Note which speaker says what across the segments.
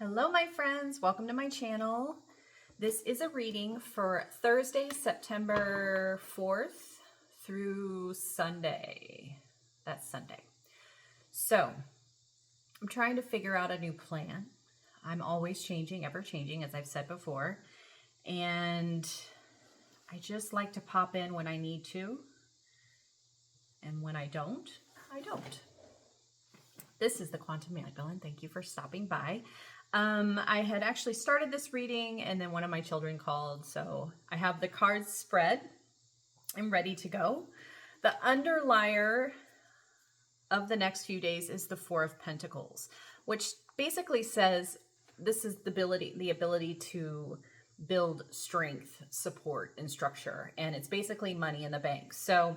Speaker 1: Hello, my friends. Welcome to my channel. This is a reading for Thursday, September 4th through Sunday. That's Sunday. So I'm trying to figure out a new plan. I'm always changing, ever changing, as I've said before. And I just like to pop in when I need to. And when I don't, I don't. This is the Quantum Magdalene. Thank you for stopping by. I had actually started this reading and then one of my children called, so I have the cards spread. I'm ready to go. The underlier of the next few days is the Four of Pentacles, which basically says this is the ability to build strength, support, and structure, and it's basically money in the bank. So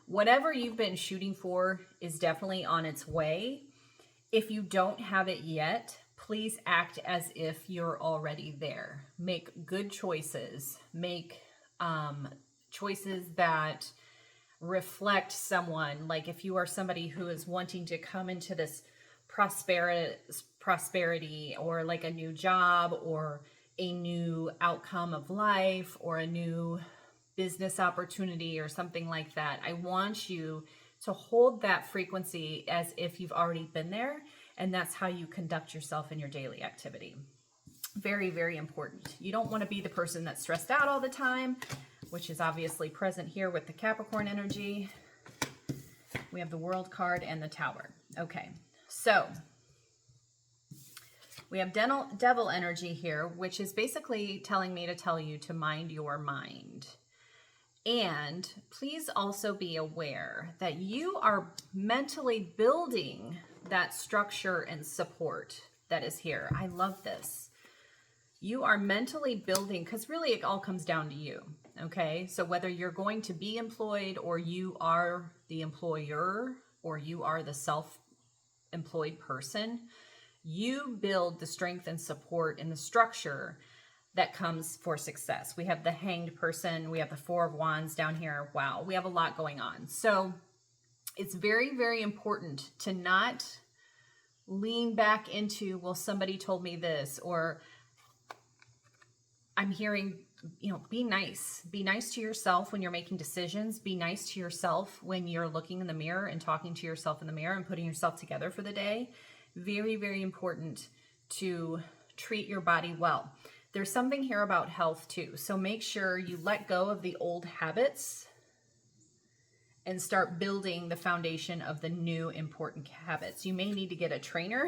Speaker 1: whatever you've been shooting for is definitely on its way. If you don't have it yet, please act as if you're already there. Make good choices. Make choices that reflect someone. Like if you are somebody who is wanting to come into this prosperity or like a new job or a new outcome of life or a new business opportunity or something like that, I want you to hold that frequency as if you've already been there. And that's how you conduct yourself in your daily activity. Very, very important. You don't want to be the person that's stressed out all the time, which is obviously present here with the Capricorn energy. We have the World card and the Tower. Okay, so we have Devil energy here, which is basically telling me to tell you to mind your mind. And please also be aware that you are mentally building that structure and support that is here. I love this. You are mentally building, because really it all comes down to you, okay? So whether you're going to be employed or you are the employer or you are the self-employed person, you build the strength and support and the structure that comes for success. We have the Hanged person. We have the Four of Wands down here. Wow, we have a lot going on. So it's very, very important to not lean back into, well, somebody told me this, or I'm hearing, be nice. Be nice to yourself when you're making decisions. Be nice to yourself when you're looking in the mirror and talking to yourself in the mirror and putting yourself together for the day. Very, very important to treat your body well. There's something here about health too. So make sure you let go of the old habits and start building the foundation of the new important habits. You may need to get a trainer.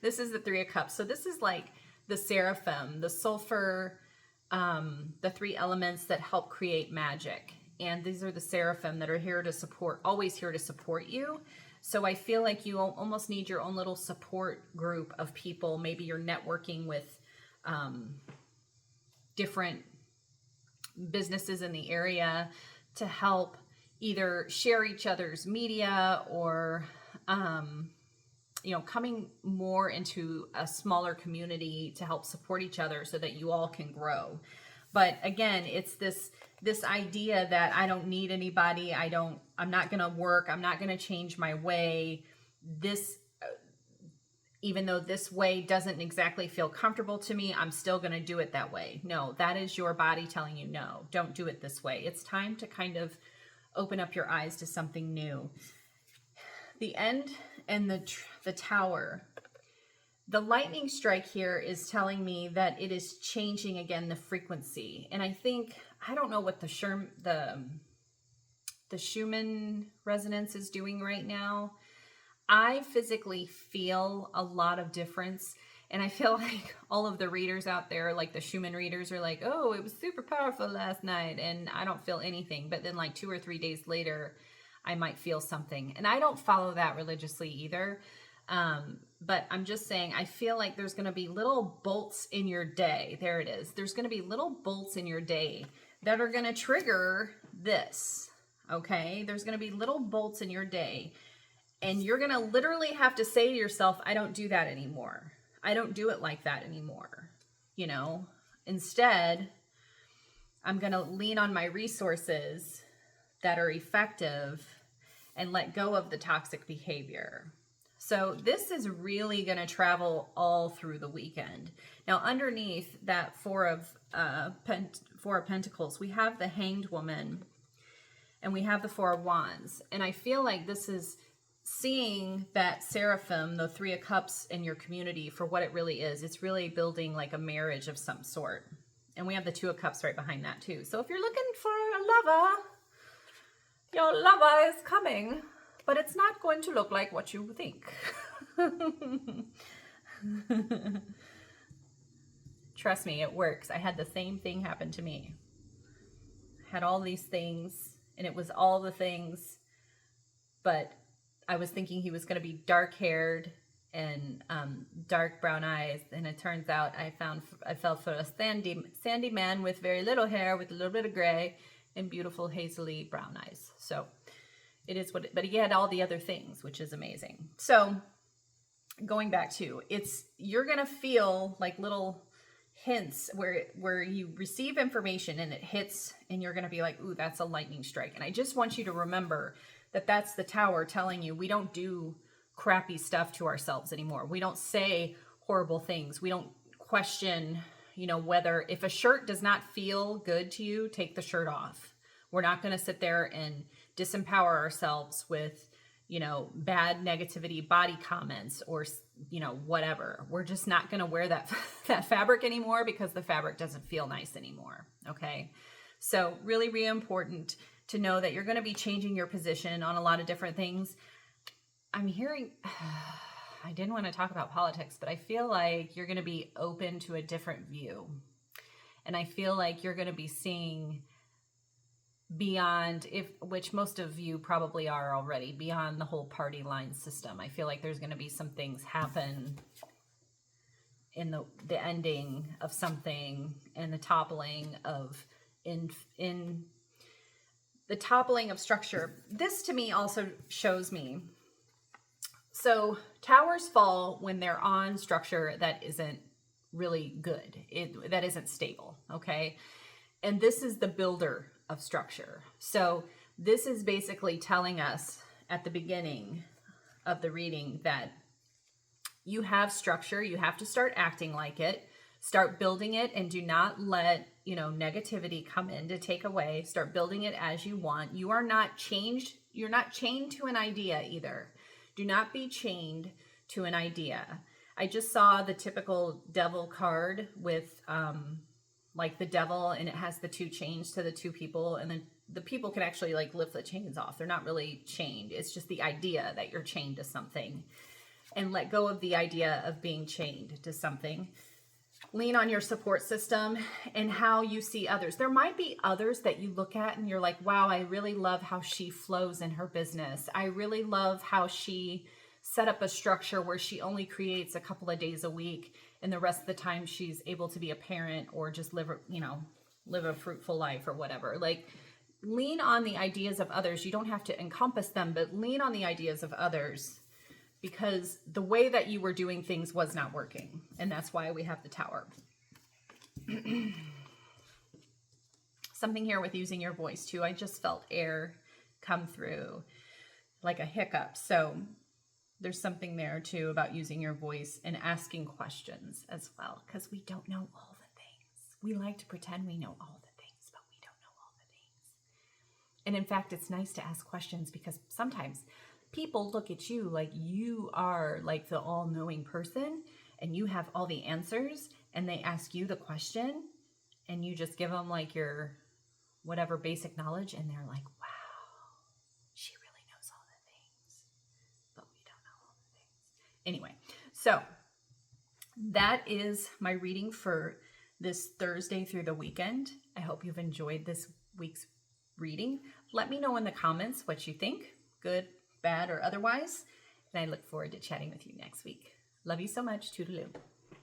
Speaker 1: This is the Three of Cups. So this is like the seraphim, the sulfur, the three elements that help create magic. And these are the seraphim that are here to support, always here to support you. So I feel like you almost need your own little support group of people. Maybe you're networking with different businesses in the area to help either share each other's media or, coming more into a smaller community to help support each other so that you all can grow. But again, it's this idea that I don't need anybody. I'm not going to work. I'm not going to change my way. Even though this way doesn't exactly feel comfortable to me, I'm still going to do it that way. No, that is your body telling you, no, don't do it this way. It's time to kind of open up your eyes to something new. The End and the Tower. The lightning strike here is telling me that it is changing again the frequency. And I don't know what the Schumann resonance is doing right now. I physically feel a lot of difference, and I feel like all of the readers out there, like the Schumann readers, are like, oh, it was super powerful last night, and I don't feel anything. But then like 2 or 3 days later, I might feel something. And I don't follow that religiously either. But I'm just saying, I feel like there's going to be little bolts in your day. There it is. There's going to be little bolts in your day that are going to trigger this, okay? There's going to be little bolts in your day. And you're going to literally have to say to yourself, I don't do that anymore. I don't do it like that anymore. Instead, I'm going to lean on my resources that are effective and let go of the toxic behavior. So this is really going to travel all through the weekend. Now, underneath that Four of Pentacles, we have the Hanged Woman and we have the Four of Wands. And I feel like this is seeing that Seraphim, the Three of Cups in your community for what it really is. It's really building like a marriage of some sort. And we have the Two of Cups right behind that too. So if you're looking for a lover, your lover is coming. But it's not going to look like what you think. Trust me, it works. I had the same thing happen to me. I had all these things, and it was all the things, but I was thinking he was going to be dark-haired and dark brown eyes, and it turns out I fell for a sandy man with very little hair, with a little bit of gray, and beautiful hazily brown eyes. So it is what, but he had all the other things, which is amazing. So going back to, you're going to feel like little hints where you receive information and it hits and you're going to be like, ooh, that's a lightning strike. And I just want you to remember that that's the Tower telling you we don't do crappy stuff to ourselves anymore. We don't say horrible things. We don't question, whether if a shirt does not feel good to you, take the shirt off. We're not going to sit there and disempower ourselves with, bad negativity, body comments, or, whatever. We're just not going to wear that fabric anymore because the fabric doesn't feel nice anymore. Okay. So really, really important to know that you're going to be changing your position on a lot of different things. I'm hearing, I didn't want to talk about politics, but I feel like you're going to be open to a different view. And I feel like you're going to be seeing beyond, which most of you probably are already, beyond the whole party line system. I feel like there's going to be some things happen in the ending of something and the toppling of in the toppling of structure. This to me also shows me, so towers fall when they're on structure that isn't really good, that isn't stable, okay? And this is the builder of structure. So this is basically telling us at the beginning of the reading that you have structure, you have to start acting like it, start building it, and do not let, negativity come in to take away. Start building it as you want. You are not changed. You're not chained to an idea either. Do not be chained to an idea. I just saw the typical devil card with, like the devil, and it has the two chains to the two people, and then the people can actually like lift the chains off. They're not really chained. It's just the idea that you're chained to something, and let go of the idea of being chained to something. Lean on your support system and how you see others. There might be others that you look at and you're like, wow, I really love how she flows in her business. I really love how she set up a structure where she only creates a couple of days a week, and the rest of the time she's able to be a parent or just live a fruitful life or whatever. Like, lean on the ideas of others. You don't have to encompass them, but lean on the ideas of others, because the way that you were doing things was not working. And that's why we have the Tower. Something here with using your voice too. I just felt air come through like a hiccup. So there's something there too about using your voice and asking questions as well, because we don't know all the things. We like to pretend we know all the things, but we don't know all the things. And in fact, it's nice to ask questions, because sometimes people look at you like you are like the all-knowing person and you have all the answers, and they ask you the question and you just give them like your whatever basic knowledge, and they're like, wow, she really knows all the things, but we don't know all the things. Anyway, so that is my reading for this Thursday through the weekend. I hope you've enjoyed this week's reading. Let me know in the comments what you think, good, bad, or otherwise. And I look forward to chatting with you next week. Love you so much. Toodaloo.